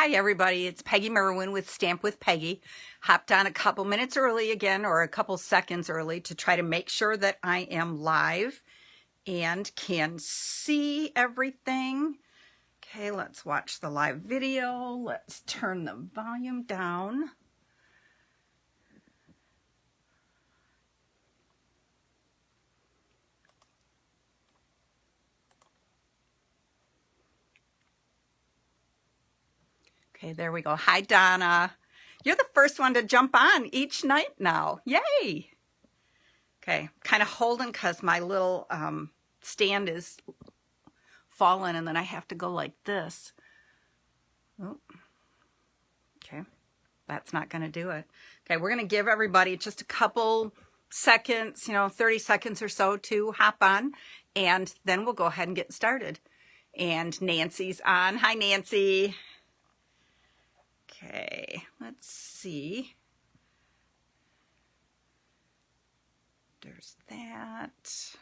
Hi everybody, it's Peggy Merwin with Stamp with Peggy. Hopped on a couple minutes early again, or a couple seconds early, to try to make sure that I am live and can see everything. Okay, let's watch the live video. Let's turn the volume down. Okay, there we go. Hi, Donna. You're the first one to jump on each night now. Yay! Okay, kind of holding because my little stand is fallen, and then I have to go like this. Oh, okay, that's not going to do it. Okay, we're going to give everybody just a couple seconds, 30 seconds or so to hop on, and then we'll go ahead and get started. And Nancy's on. Hi, Nancy. Okay, let's see. There's that.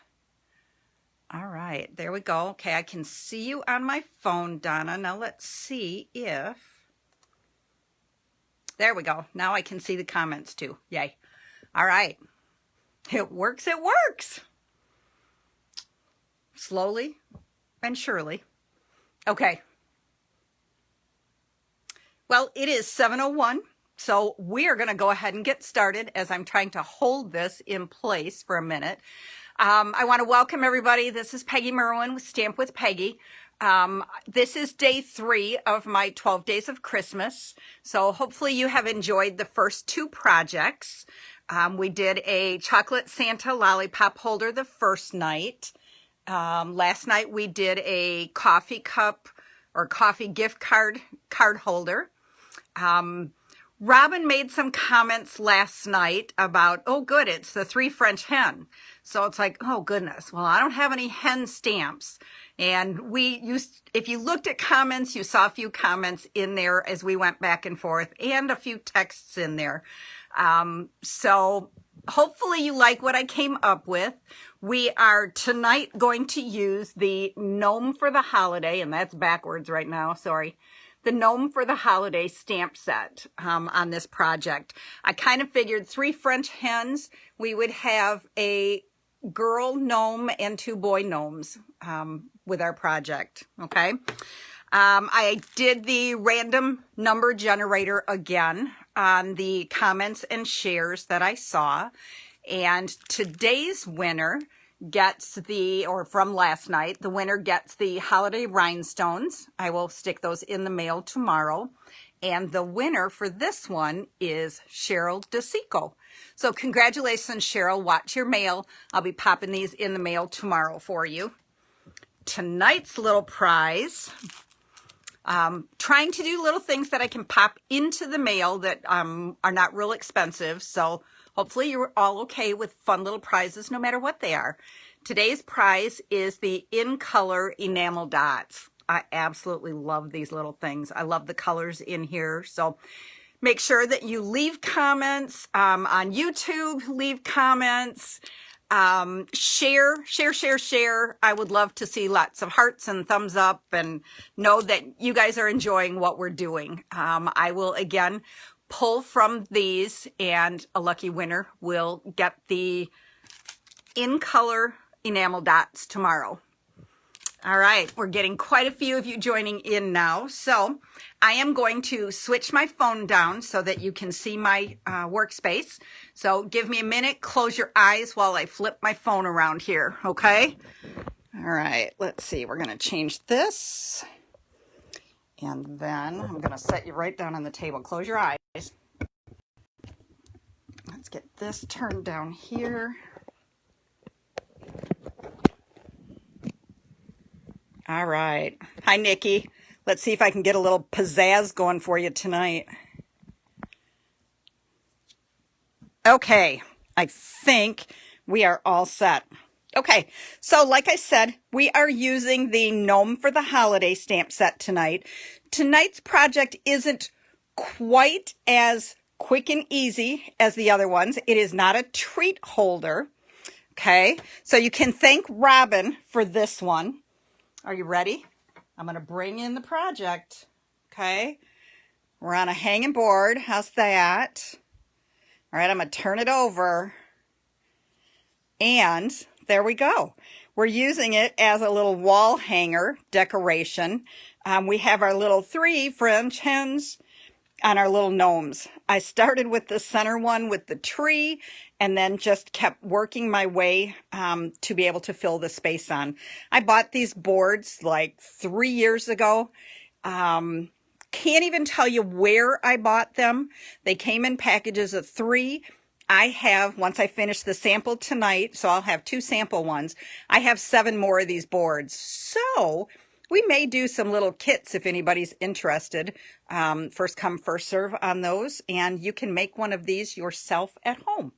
All right, there we go. Okay, I can see you on my phone, Donna. Now let's see if... There we go. Now I can see the comments too. Yay. All right. It works. It works. Slowly and surely. Okay. Well, it is 7:01, so we are going to go ahead and get started as I'm trying to hold this in place for a minute. I want to welcome everybody. This is Peggy Merwin with Stamp with Peggy. This is day 3 of my 12 days of Christmas. So hopefully you have enjoyed the first 2 projects. We did a chocolate Santa lollipop holder the first night. Last night we did a coffee cup or coffee gift card holder. Robin made some comments last night about, oh good, it's the 3 French hen. So it's like, oh goodness, well I don't have any hen stamps. And if you looked at comments, you saw a few comments in there as we went back and forth, and a few texts in there. So hopefully you like what I came up with. We are tonight going to use the Gnome for the Holiday, and that's backwards right now, sorry. The Gnome for the Holiday stamp set on this project. I kind of figured 3 French hens, we would have a girl gnome and 2 boy gnomes with our project, okay? I did the random number generator again on the comments and shares that I saw, and today's winner gets from last night, the winner gets the holiday rhinestones. I will stick those in the mail tomorrow. And the winner for this one is Cheryl DeSico. So congratulations, Cheryl. Watch your mail. I'll be popping these in the mail tomorrow for you. Tonight's little prize, trying to do little things that I can pop into the mail that are not real expensive. So hopefully you're all okay with fun little prizes, no matter what they are. Today's prize is the In Color enamel dots. I absolutely love these little things. I love the colors in here. So make sure that you leave comments on YouTube, leave comments, share. I would love to see lots of hearts and thumbs up and know that you guys are enjoying what we're doing. I will again pull from these, and a lucky winner will get the In Color enamel dots tomorrow. All right, we're getting quite a few of you joining in now. So I am going to switch my phone down so that you can see my workspace. So give me a minute, close your eyes while I flip my phone around here, okay? All right, let's see, we're gonna change this. And then I'm gonna set you right down on the table. Close your eyes. Let's get this turned down here. All right. Hi, Nikki. Let's see if I can get a little pizzazz going for you tonight. Okay. I think we are all set. Okay. So like I said, we are using the Gnome for the Holiday stamp set tonight. Tonight's project isn't quite as quick and easy as the other ones. It is not a treat holder. Okay. So you can thank Robin for this one. Are you ready? I'm going to bring in the project. Okay. We're on a hanging board. How's that? All right, I'm going to turn it over. And there we go. We're using it as a little wall hanger decoration. We have our little 3 French hens on our little gnomes. I started with the center one with the tree and then just kept working my way to be able to fill the space on. I bought these boards like 3 years ago. Can't even tell you where I bought them. They came in packages of 3. I have, once I finish the sample tonight, so I'll have 2 sample ones, I have 7 more of these boards. So we may do some little kits if anybody's interested. First come, first serve on those, and you can make one of these yourself at home.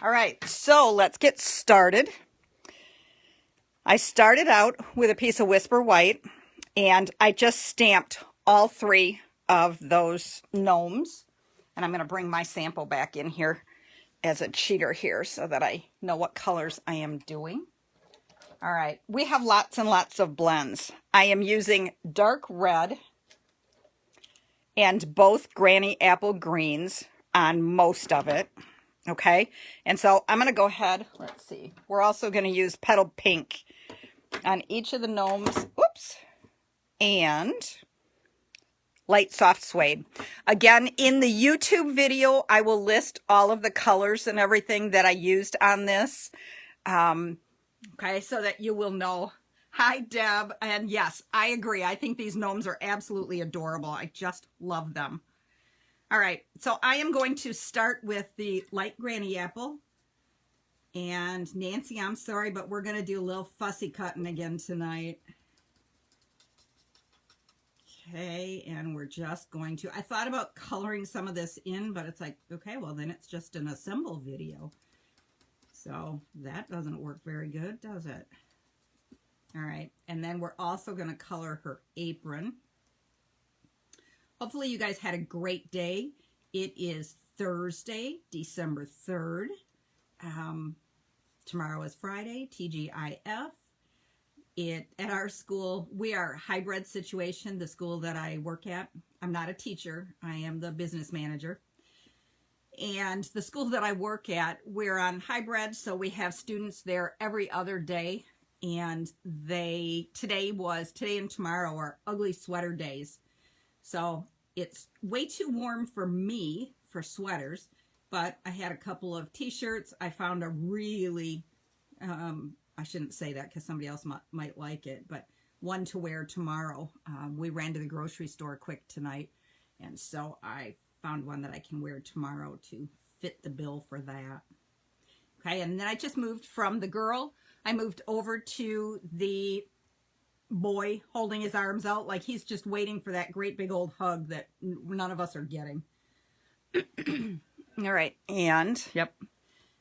All right, so let's get started. I started out with a piece of Whisper White, and I just stamped all 3 of those gnomes. And I'm going to bring my sample back in here as a cheater here so that I know what colors I am doing. All right, we have lots and lots of blends. I am using dark red and both Granny Apple greens on most of it, okay? And so I'm going to go ahead, let's see. We're also going to use petal pink on each of the gnomes. Oops. And light soft suede. Again, in the YouTube video, I will list all of the colors and everything that I used on this. Okay, so that you will know. Hi, Deb. And yes, I agree. I think these gnomes are absolutely adorable. I just love them. All right, so I am going to start with the light Granny Apple. And Nancy, I'm sorry, but we're going to do a little fussy cutting again tonight. Okay, and we're just going to, I thought about coloring some of this in, but it's like, okay, well then it's just an assemble video. So that doesn't work very good, does it? All right, and then we're also going to color her apron. Hopefully you guys had a great day. It is Thursday, December 3rd. Tomorrow is Friday, TGIF. At our school, we are a hybrid situation, the school that I work at. I'm not a teacher. I am the business manager. And the school that I work at, we're on hybrid, so we have students there every other day. And today and tomorrow are ugly sweater days. So it's way too warm for me for sweaters, but I had a couple of t-shirts. I found a really, I shouldn't say that because somebody else might like it, but one to wear tomorrow. We ran to the grocery store quick tonight, and so I found one that I can wear tomorrow to fit the bill for that. Okay, and then I just moved from the girl. I moved over to the boy holding his arms out like he's just waiting for that great big old hug that none of us are getting. All right, and yep.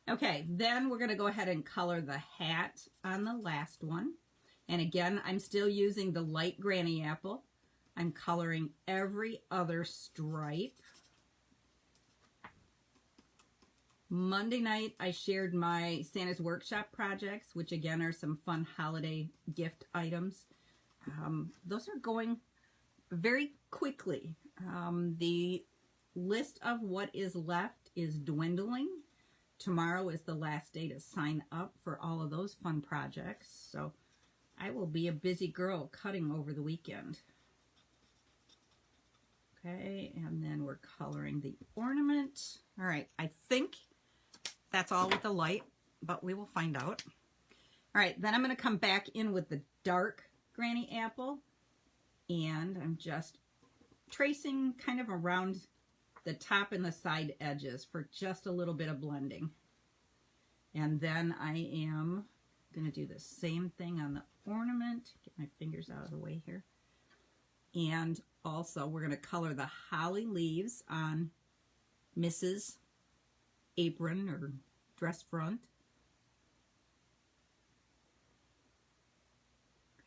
Okay, then we're going to go ahead and color the hat on the last one. And again, I'm still using the light Granny Apple. I'm coloring every other stripe. Monday night, I shared my Santa's Workshop projects, which again are some fun holiday gift items. Those are going very quickly. The list of what is left is dwindling. Tomorrow is the last day to sign up for all of those fun projects. So I will be a busy girl cutting over the weekend. Okay, and then we're coloring the ornament. All right, I think that's all with the light, but we will find out. All right, then I'm going to come back in with the dark Granny Apple, and I'm just tracing kind of around the top and the side edges for just a little bit of blending. And then I am going to do the same thing on the ornament. Get my fingers out of the way here. And also we're going to color the holly leaves on Mrs. apron or dress front.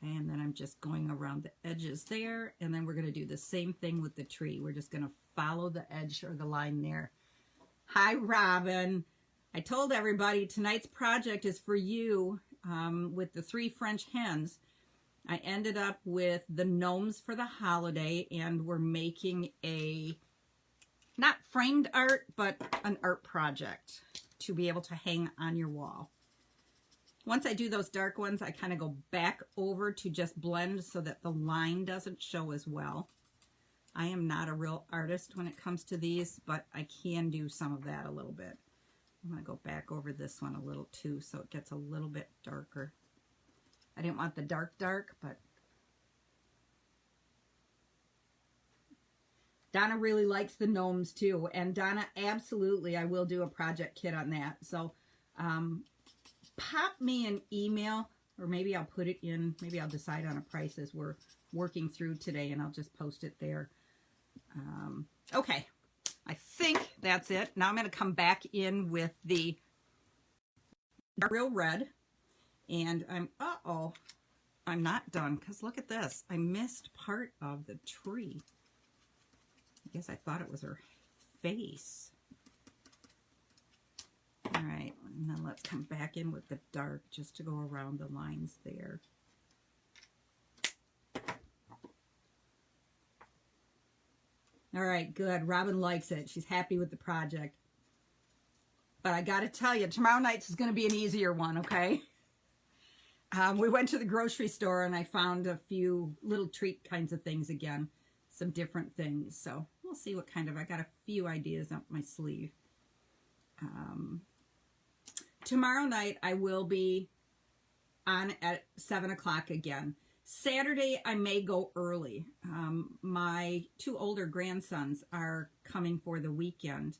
Okay, and then I'm just going around the edges there, and then we're going to do the same thing with the tree. We're just going to follow the edge or the line there. Hi, Robin. I told everybody tonight's project is for you with the 3 French hens. I ended up with the gnomes for the holiday, and we're making a, not framed art, but an art project to be able to hang on your wall. Once I do those dark ones, I kind of go back over to just blend so that the line doesn't show as well. I am not a real artist when it comes to these, but I can do some of that a little bit. I'm going to go back over this one a little too, so it gets a little bit darker. I didn't want the dark, but Donna really likes the gnomes too. And Donna, absolutely, I will do a project kit on that. So pop me an email, or maybe I'll put it in, maybe I'll decide on a price as we're working through today, and I'll just post it there. Okay, I think that's it. Now I'm going to come back in with the real red, and I'm not done, because look at this. I missed part of the tree. I guess I thought it was her face. All right, and then let's come back in with the dark just to go around the lines there. All right, good. Robin likes it. She's happy with the project. But I got to tell you, tomorrow night's is going to be an easier one, okay? We went to the grocery store and I found a few little treat kinds of things again. Some different things. So we'll see what kind of, I got a few ideas up my sleeve. Tomorrow night I will be on at 7 o'clock again. Saturday I may go early. My two older grandsons are coming for the weekend.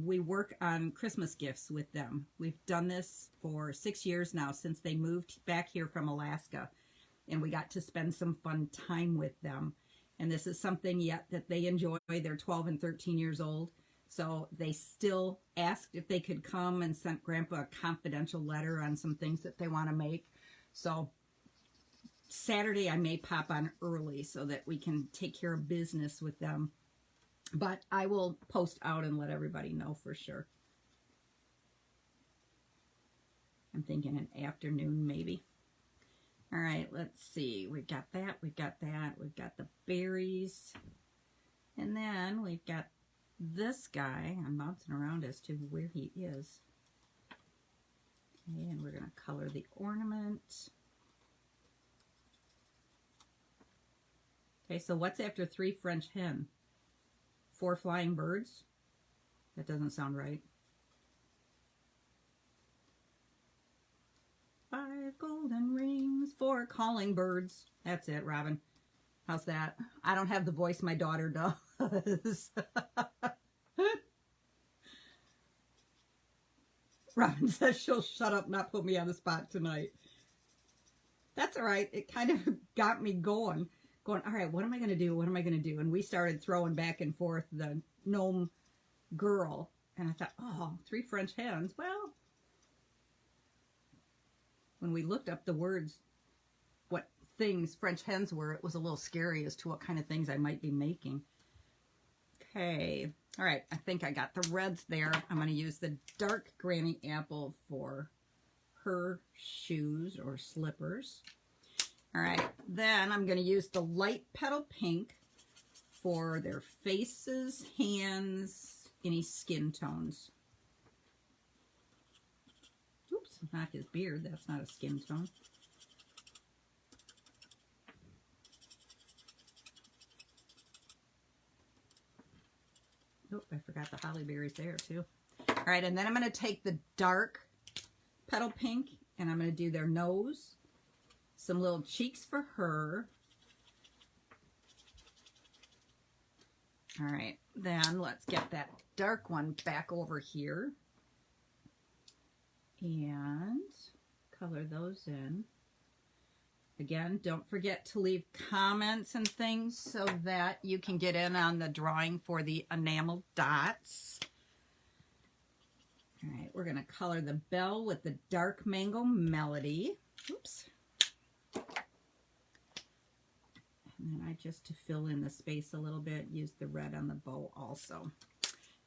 We work on Christmas gifts with them. We've done this for 6 years now, since they moved back here from Alaska, and we got to spend some fun time with them. And this is something yet that they enjoy. They're 12 and 13 years old. So they still asked if they could come, and sent Grandpa a confidential letter on some things that they want to make. So Saturday I may pop on early so that we can take care of business with them. But I will post out and let everybody know for sure. I'm thinking an afternoon maybe. All right, let's see. We've got that, we've got that, we've got the berries. And then we've got this guy. I'm bouncing around as to where he is. Okay, and we're going to color the ornament. Okay, so what's after 3 French hen? 4 flying birds? That doesn't sound right. 5 golden rings, 4 calling birds. That's it, Robin. How's that? I don't have the voice my daughter does. Robin says she'll shut up, not put me on the spot tonight. That's all right. It kind of got me going, all right, what am I going to do? What am I going to do? And we started throwing back and forth the gnome girl. And I thought, oh, 3 French hens. Well, when we looked up the words, what things French hens were, it was a little scary as to what kind of things I might be making. Okay. All right. I think I got the reds there. I'm going to use the dark Granny Apple for her shoes or slippers. All right. Then I'm going to use the light petal pink for their faces, hands, any skin tones. Oops, not his beard. That's not a skin tone. Oh, I forgot the holly berries there too. All right, and then I'm going to take the dark petal pink and I'm going to do their nose, some little cheeks for her. All right, then let's get that dark one back over here and color those in. Again, don't forget to leave comments and things so that you can get in on the drawing for the enamel dots. All right, we're going to color the bell with the dark mango melody. Oops. And then I just, to fill in the space a little bit, use the red on the bow also.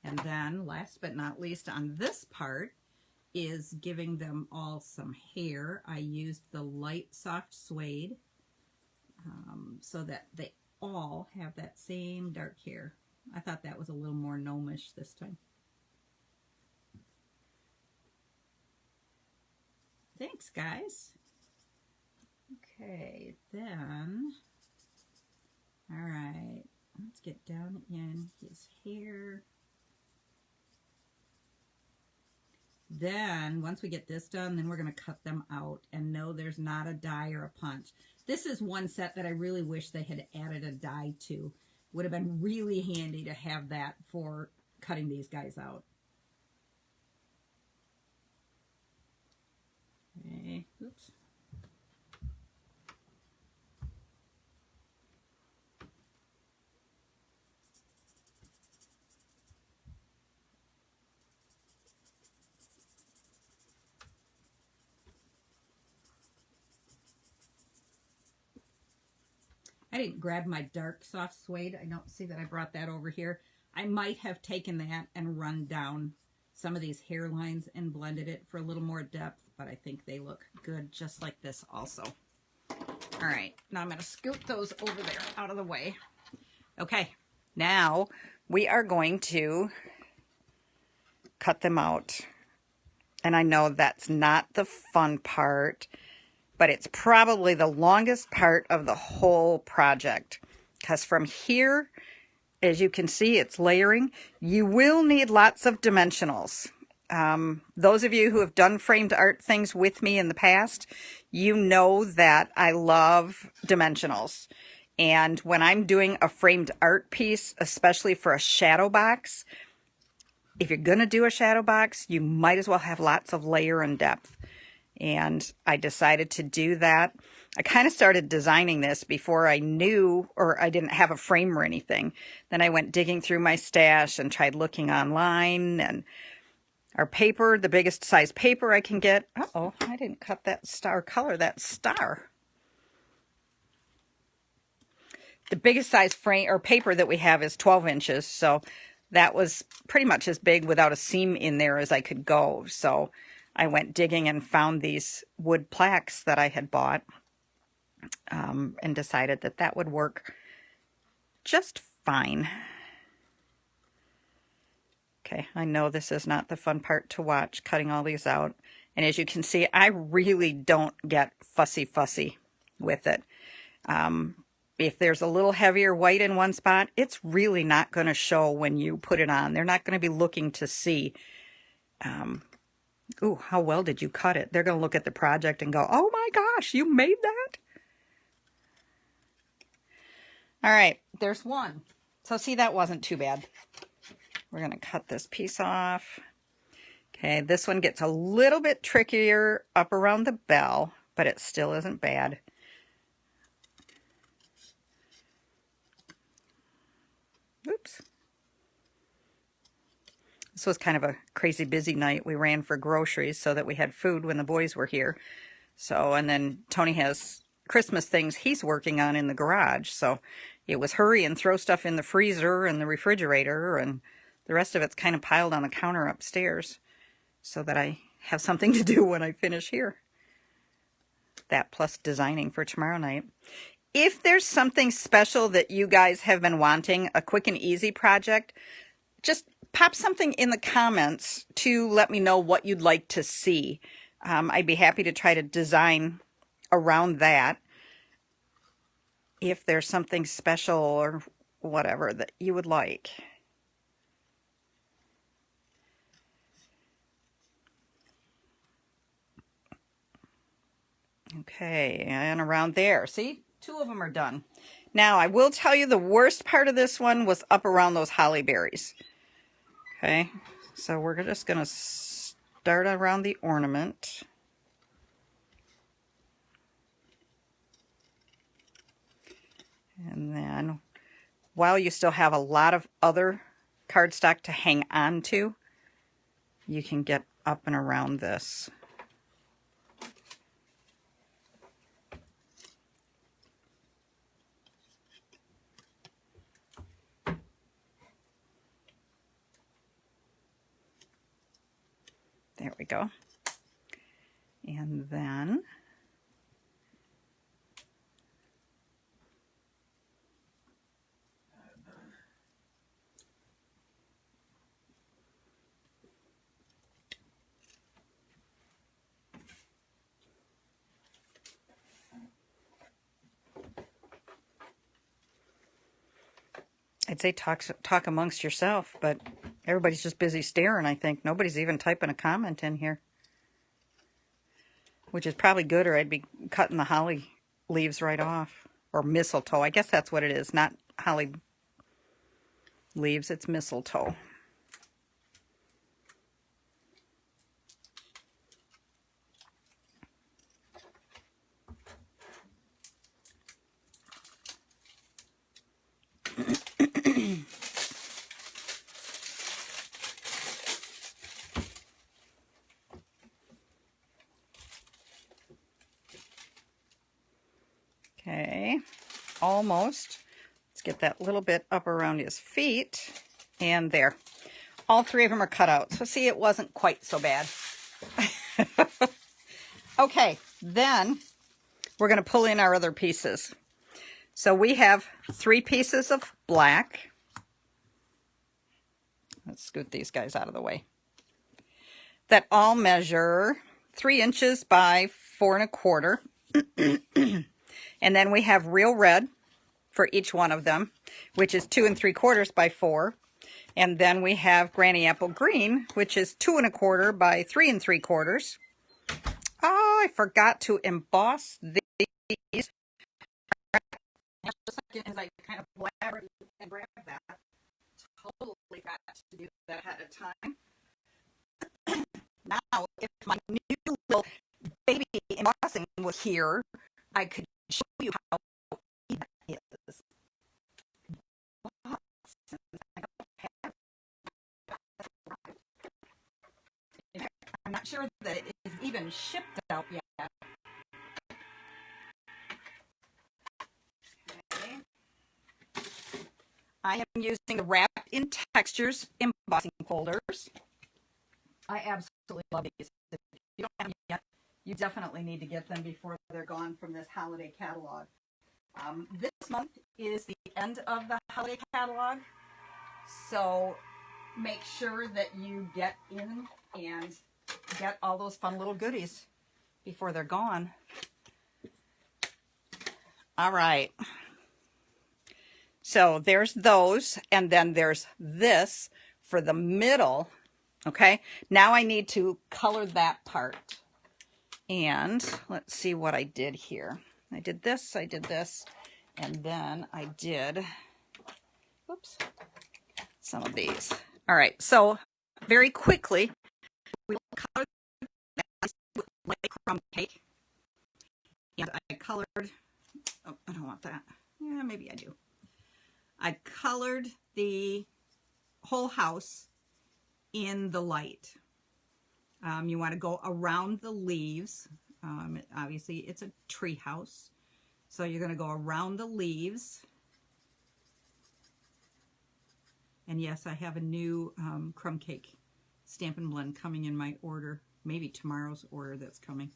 And then last but not least on this part, is giving them all some hair. I used the light soft suede so that they all have that same dark hair. I thought that was a little more gnomish this time. Thanks, guys. Okay, then, all right, let's get down in his hair. Then, once we get this done, then we're going to cut them out. And no, there's not a die or a punch. This is one set that I really wish they had added a die to. Would have been really handy to have that for cutting these guys out. Okay, oops. I didn't grab my dark soft suede. I don't see that I brought that over here. I might have taken that and run down some of these hairlines and blended it for a little more depth, but I think they look good just like this also. All right, now I'm going to scoot those over there out of the way. Okay, now we are going to cut them out. And I know that's not the fun part, but it's probably the longest part of the whole project. Because from here, as you can see, it's layering. You will need lots of dimensionals. Those of you who have done framed art things with me in the past, you know that I love dimensionals. And when I'm doing a framed art piece, especially for a shadow box, if you're going to do a shadow box, you might as well have lots of layer and depth. And I decided to do that. I kind of started designing this before I knew, or I didn't have a frame or anything. Then I went digging through my stash and tried looking online, and our paper, the biggest size paper I can get. Uh-oh, I didn't cut that star, color that star. The biggest size frame or paper that we have is 12 inches. So that was pretty much as big without a seam in there as I could go. So I went digging and found these wood plaques that I had bought, and decided that that would work just fine. Okay, I know this is not the fun part to watch, cutting all these out. And as you can see, I really don't get fussy with it. If there's a little heavier white in one spot, it's really not going to show when you put it on. They're not going to be looking to see, ooh, how well did you cut it? They're going to look at the project and go, oh my gosh, you made that? All right, there's one. So see, that wasn't too bad. We're going to cut this piece off. Okay, this one gets a little bit trickier up around the bell, but it still isn't bad. Oops. This was kind of a crazy busy night. We ran for groceries so that we had food when the boys were here. So, and then Tony has Christmas things he's working on in the garage. So it was hurry and throw stuff in the freezer and the refrigerator, and the rest of it's kind of piled on the counter upstairs so that I have something to do when I finish here. That plus designing for tomorrow night. If there's something special that you guys have been wanting, a quick and easy project, just pop something in the comments to let me know what you'd like to see. I'd be happy to try to design around that. If there's something special or whatever that you would like. Okay, and around there. See? 2 of them are done. Now, I will tell you the worst part of this one was up around those holly berries. Okay, so we're just going to start around the ornament. And then, while you still have a lot of other cardstock to hang on to, you can get up and around this. There we go. And then I'd say talk amongst yourself, but everybody's just busy staring, I think. Nobody's even typing a comment in here, which is probably good, or I'd be cutting the holly leaves right off. Or mistletoe. I guess that's what it is, not holly leaves, it's mistletoe. Okay, almost. Let's get that little bit up around his feet. And there. All three of them are cut out. So see, it wasn't quite so bad. Okay, then we're going to pull in our other pieces. So we have 3 pieces of black. Let's scoot these guys out of the way. That all measure 3 inches by 4 1/4. And then we have real red for each one of them, which is 2 3/4 by 4. And then we have Granny Apple Green, which is 2 1/4 by 3 3/4. Oh, I forgot to emboss these. Just a second as I kind of blabber and grab that. Totally forgot to do that ahead of time. Now, if my new little baby embossing was here, I could show you how easy that is. But since I don't have it, I'm not sure that it is even shipped out yet. Okay. I am using the Wrapped in Textures Embossing Folders. I absolutely love these. If you don't have them yet, you definitely need to get them before they're gone from this holiday catalog. This month is the end of the holiday catalog, so make sure that you get in and get all those fun little goodies before they're gone. All right. So there's those, and then there's this for the middle. Okay, now I need to color that part. And let's see what I did here. I did this, and then I did, oops, some of these. All right, so very quickly, we will color that with light crumb cake. And I colored, oh, I don't want that. Yeah, maybe I do. I colored the whole house in the light. You want to go around the leaves. Obviously, it's a tree house. So you're going to go around the leaves. And yes, I have a new crumb cake Stampin' Blend coming in my order. Maybe tomorrow's order that's coming.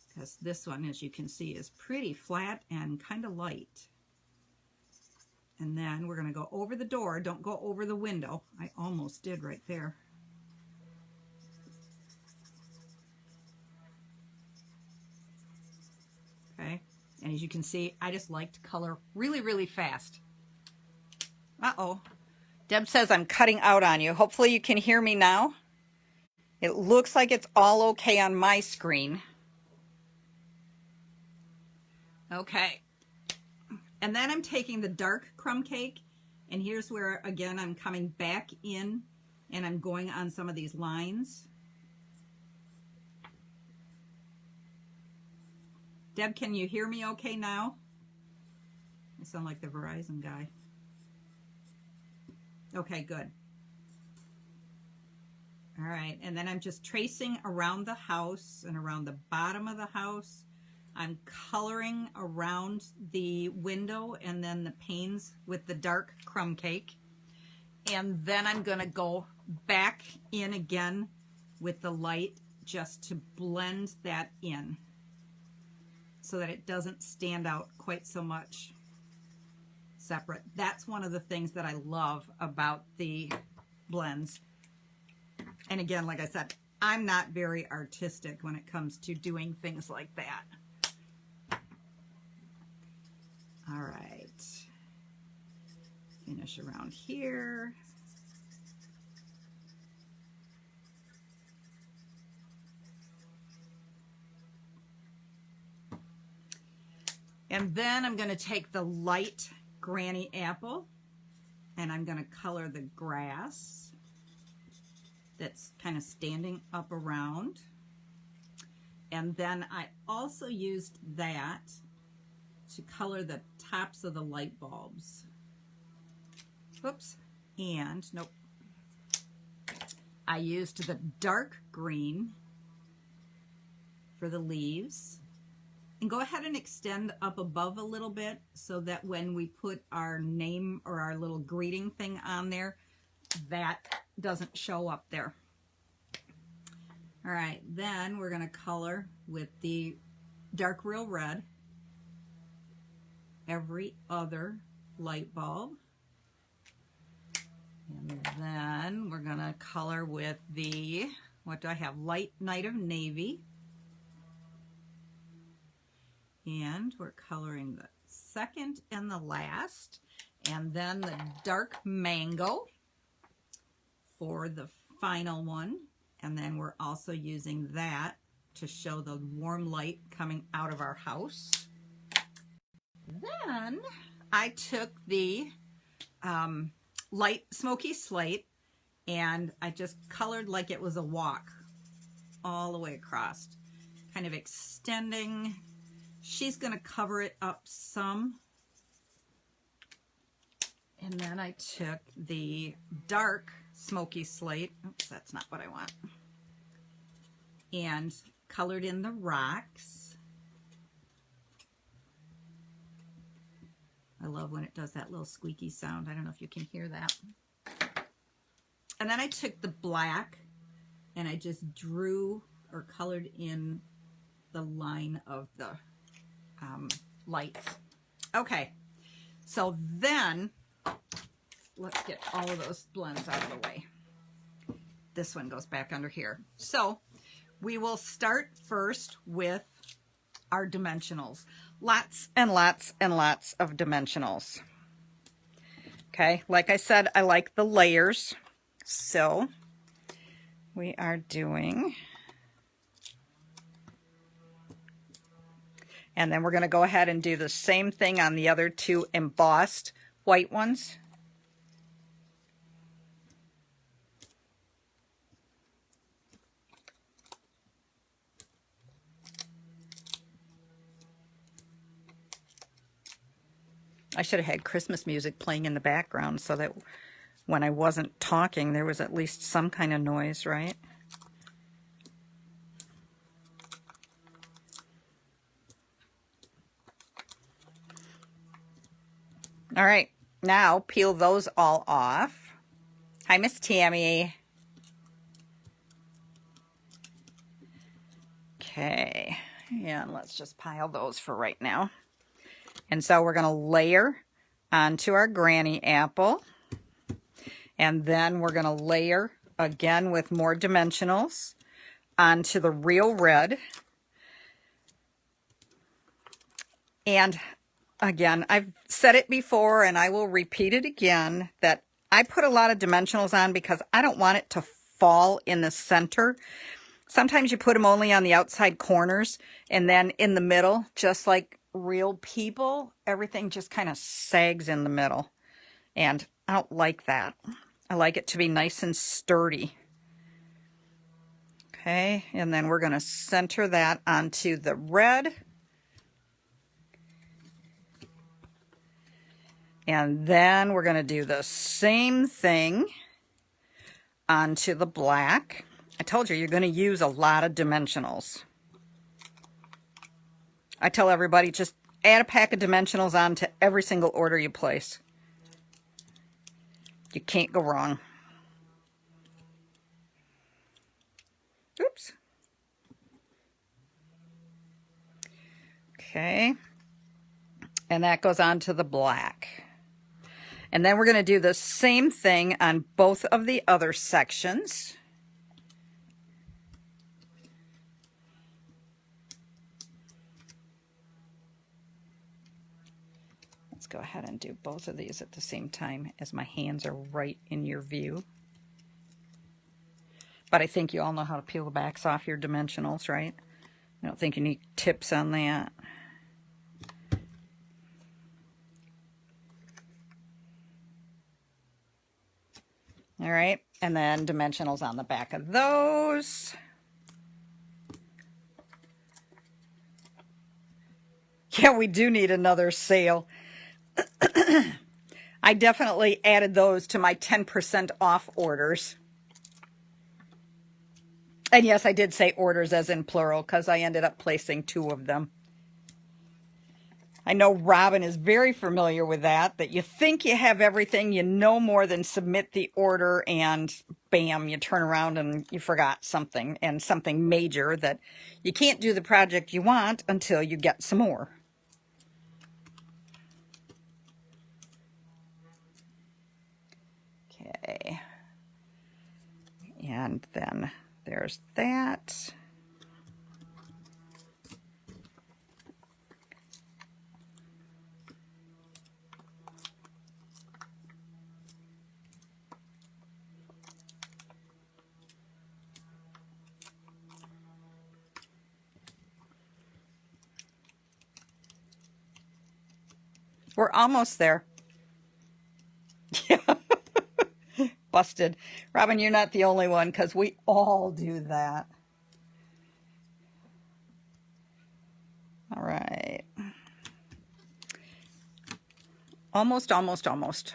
Because this one, as you can see, is pretty flat and kind of light. And then we're going to go over the door. Don't go over the window. I almost did right there. Okay, and as you can see, I just like to color really, really fast. Uh-oh. Deb says I'm cutting out on you. Hopefully you can hear me now. It looks like it's all okay on my screen. Okay. And then I'm taking the dark crumb cake, and here's where, again, I'm coming back in, and I'm going on some of these lines. Deb, can you hear me okay now? I sound like the Verizon guy. Okay, good. All right, and then I'm just tracing around the house and around the bottom of the house. I'm coloring around the window and then the panes with the dark crumb cake. And then I'm gonna go back in again with the light just to blend that in so that it doesn't stand out quite so much separate. That's one of the things that I love about the blends. And again, like I said, I'm not very artistic when it comes to doing things like that. All right, finish around here. And then I'm going to take the light Granny Apple and I'm going to color the grass that's kind of standing up around. And then I also used that to color the tops of the light bulbs. Whoops. And nope. I used the dark green for the leaves. And go ahead and extend up above a little bit so that when we put our name or our little greeting thing on there, that doesn't show up there. All right, then we're going to color with the dark real red every other light bulb. And then we're going to color with the, what do I have? Light Night of Navy. And we're coloring the second and the last, and then the dark mango for the final one. And then we're also using that to show the warm light coming out of our house. Then I took the light smoky slate and I just colored like it was a walk all the way across, kind of extending. She's going to cover it up some. And then I took the dark smoky slate. Oops, that's not what I want. And colored in the rocks. I love when it does that little squeaky sound. I don't know if you can hear that. And then I took the black and I just drew or colored in the line of the lights. Okay, so then let's get all of those blends out of the way. This one goes back under here. So we will start first with our dimensionals. Lots and lots and lots of dimensionals. Okay, like I said, I like the layers. So we are doing, and then we're going to go ahead and do the same thing on the other two embossed white ones. I should have had Christmas music playing in the background so that when I wasn't talking, there was at least some kind of noise, right? All right, now peel those all off. Hi, Miss Tammy. Okay, and let's just pile those for right now. And so we're going to layer onto our granny apple. And then we're going to layer again with more dimensionals onto the real red. And again, I've said it before and I will repeat it again, that I put a lot of dimensionals on because I don't want it to fall in the center. Sometimes you put them only on the outside corners and then in the middle, just like real people, everything just kind of sags in the middle. And I don't like that. I like it to be nice and sturdy. Okay, and then we're going to center that onto the red. And then we're going to do the same thing onto the black. I told you, you're going to use a lot of dimensionals. I tell everybody, just add a pack of dimensionals onto every single order you place. You can't go wrong. Oops. Okay. And that goes on to the black. And then we're going to do the same thing on both of the other sections. Let's go ahead and do both of these at the same time as my hands are right in your view. But I think you all know how to peel the backs off your dimensionals, right? I don't think you need tips on that. All right, and then dimensionals on the back of those. Yeah, we do need another sale. I definitely added those to my 10% off orders. And yes, I did say orders as in plural because I ended up placing 2 of them. I know Robin is very familiar with that you think you have everything, you know more than submit the order, and bam, you turn around and you forgot something, and something major that you can't do the project you want until you get some more. Okay. And then there's that. We're almost there. Yeah. Busted. Robin, you're not the only one because we all do that. All right. Almost, almost, almost.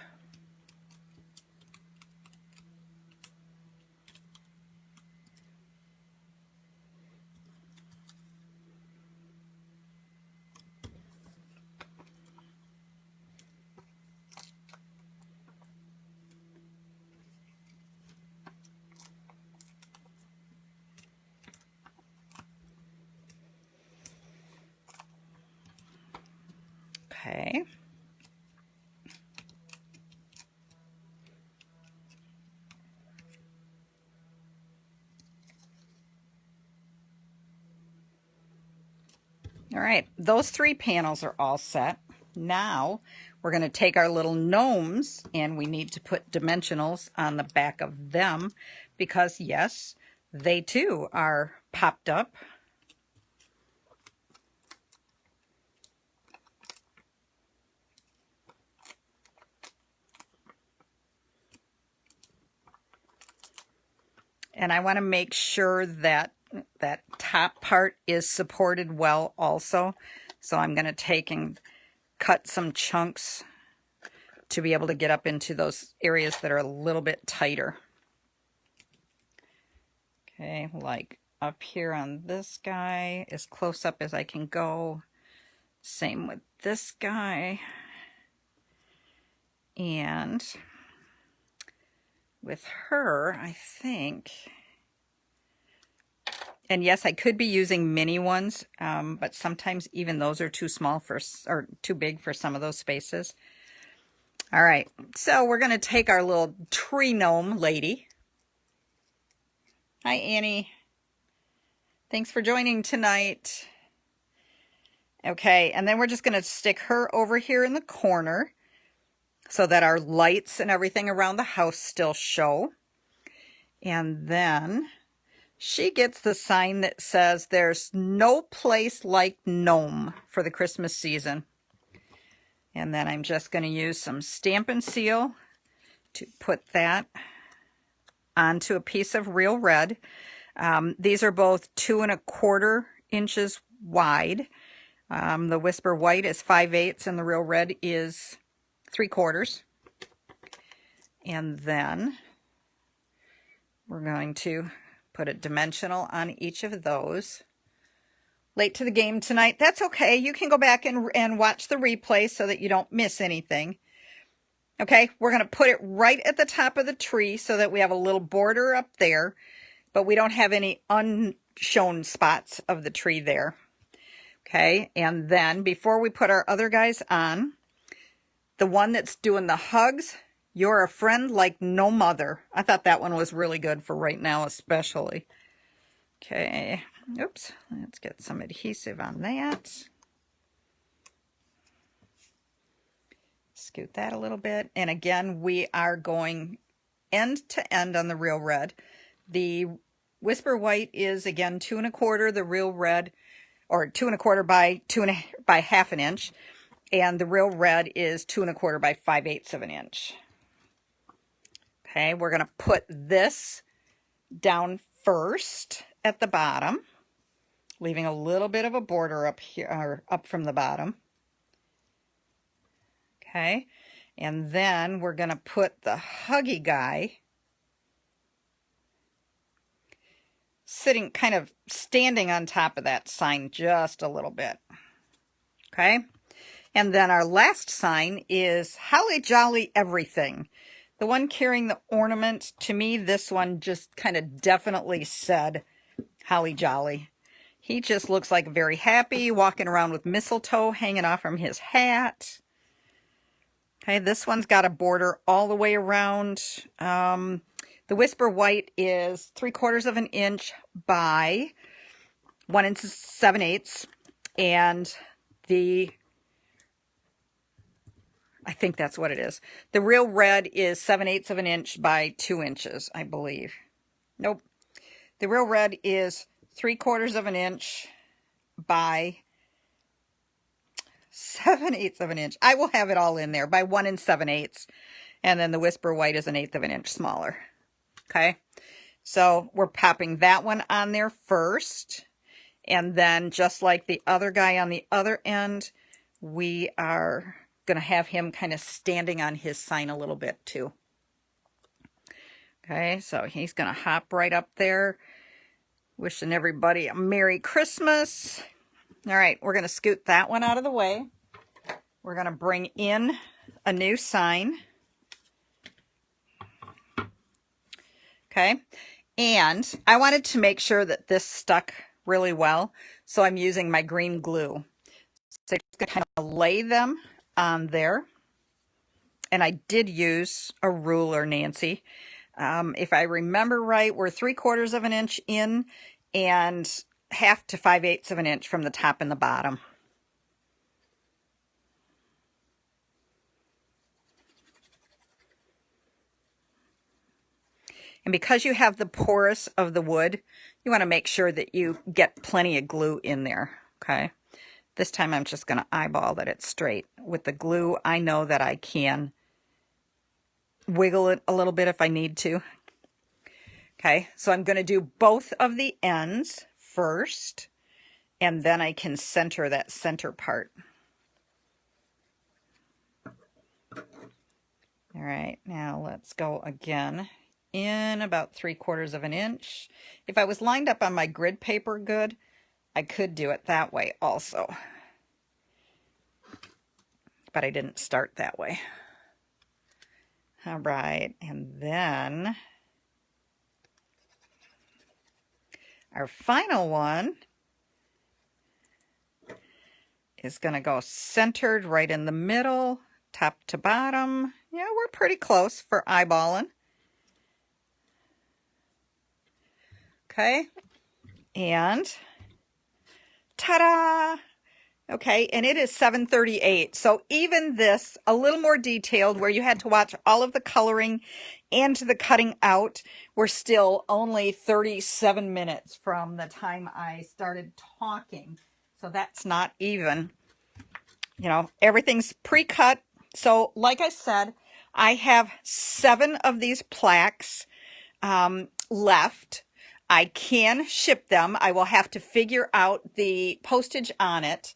Okay. All right, those 3 panels are all set. Now we're going to take our little gnomes and we need to put dimensionals on the back of them because yes, they too are popped up. And I want to make sure that that top part is supported well also. So I'm going to take and cut some chunks to be able to get up into those areas that are a little bit tighter. Okay, like up here on this guy, as close up as I can go. Same with this guy. And with her, I think, and yes, I could be using mini ones, but sometimes even those are too small for, or too big for some of those spaces. All right, so we're going to take our little tree gnome lady. Hi, Annie. Thanks for joining tonight. Okay, and then we're just going to stick her over here in the corner so that our lights and everything around the house still show. And then she gets the sign that says there's no place like Gnome for the Christmas season. And then I'm just going to use some Stampin' Seal to put that onto a piece of Real Red. These are both 2 1/4 inches wide. The Whisper White is 5/8 and the Real Red is 3/4. And then we're going to put a dimensional on each of those. Late to the game tonight, that's okay. You can go back and watch the replay so that you don't miss anything. Okay, we're going to put it right at the top of the tree so that we have a little border up there. but we don't have any unshown spots of the tree there. Okay, and then before we put our other guys on, the one that's doing the hugs, you're a friend like no mother. I thought that one was really good for right now, especially. Okay, oops, let's get some adhesive on that. Scoot that a little bit. And again, we are going end to end on the real red. The Whisper White is again 2 1/4, the real red, or 2 1/4 by half an inch. And the real red is 2 1/4 by 5/8 of an inch. Okay, we're going to put this down first at the bottom, leaving a little bit of a border up here, or up from the bottom. Okay, and then we're going to put the huggy guy sitting, kind of standing on top of that sign just a little bit. Okay, and then our last sign is Holly Jolly Everything. The one carrying the ornament, to me, this one just kind of definitely said Holly Jolly. He just looks like very happy, walking around with mistletoe hanging off from his hat. Okay, this one's got a border all the way around. The Whisper White is 3/4 of an inch by 1 7/8, and I think that's what it is. The real red is 7/8 of an inch by 2 inches, I believe. Nope. The real red is 3/4 of an inch by 7/8 of an inch. I will have it all in there, by 1 7/8. And then the Whisper White is 1/8 of an inch smaller. Okay. So we're popping that one on there first. And then just like the other guy on the other end, we are going to have him kind of standing on his sign a little bit too. Okay, so he's going to hop right up there, wishing everybody a Merry Christmas. All right, we're going to scoot that one out of the way. We're going to bring in a new sign. Okay, and I wanted to make sure that this stuck really well, so I'm using my green glue. So I'm just going to kind of lay them on there. And I did use a ruler, Nancy. If I remember right, we're 3/4 of an inch in and 1/2 to 5/8 of an inch from the top and the bottom. And because you have the porous of the wood, you want to make sure that you get plenty of glue in there. Okay. This time I'm just going to eyeball that it's straight. With the glue, I know that I can wiggle it a little bit if I need to. Okay, so I'm going to do both of the ends first, and then I can center that center part. All right, now let's go again in about 3/4 of an inch. If I was lined up on my grid paper good, I could do it that way also. But I didn't start that way. All right, and then our final one is going to go centered right in the middle, top to bottom. Yeah, we're pretty close for eyeballing. Okay, and ta-da! Okay, and it is 7:38. So even this, a little more detailed, where you had to watch all of the coloring and the cutting out, we're still only 37 minutes from the time I started talking. So that's not even, you know, everything's pre-cut. So like I said, I have 7 of these plaques left. I can ship them. I will have to figure out the postage on it.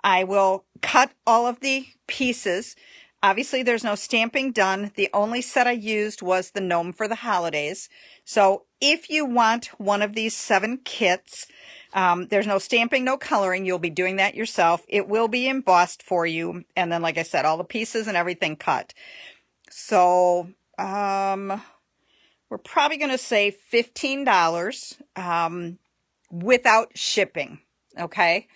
I will cut all of the pieces. Obviously, there's no stamping done. The only set I used was the gnome for the holidays. So if you want one of these 7 kits, there's no stamping, no coloring. You'll be doing that yourself. It will be embossed for you. And then, like I said, all the pieces and everything cut. So we're probably going to say $15 without shipping. Okay.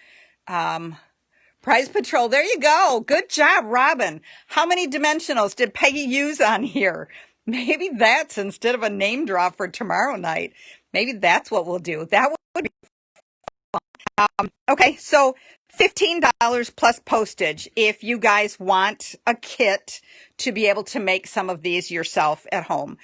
Prize Patrol, there you go. Good job, Robin. How many dimensionals did Peggy use on here? Maybe that's instead of a name drop for tomorrow night. Maybe that's what we'll do. That would be okay. So $15 plus postage if you guys want a kit to be able to make some of these yourself at home.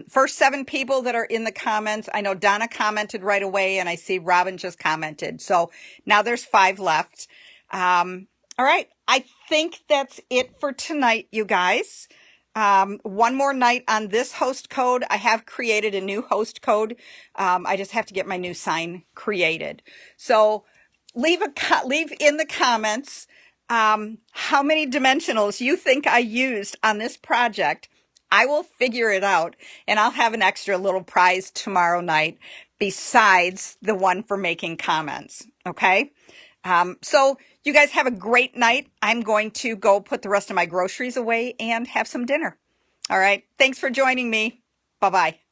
First 7 people that are in the comments, I know Donna commented right away, and I see Robin just commented. So now there's 5 left. All right. I think that's it for tonight, you guys. One more night on this host code. I have created a new host code. I just have to get my new sign created. So leave in the comments how many dimensionals you think I used on this project. I will figure it out, and I'll have an extra little prize tomorrow night besides the one for making comments. Okay. So you guys have a great night. I'm going to go put the rest of my groceries away and have some dinner. All right. Thanks for joining me. Bye-bye.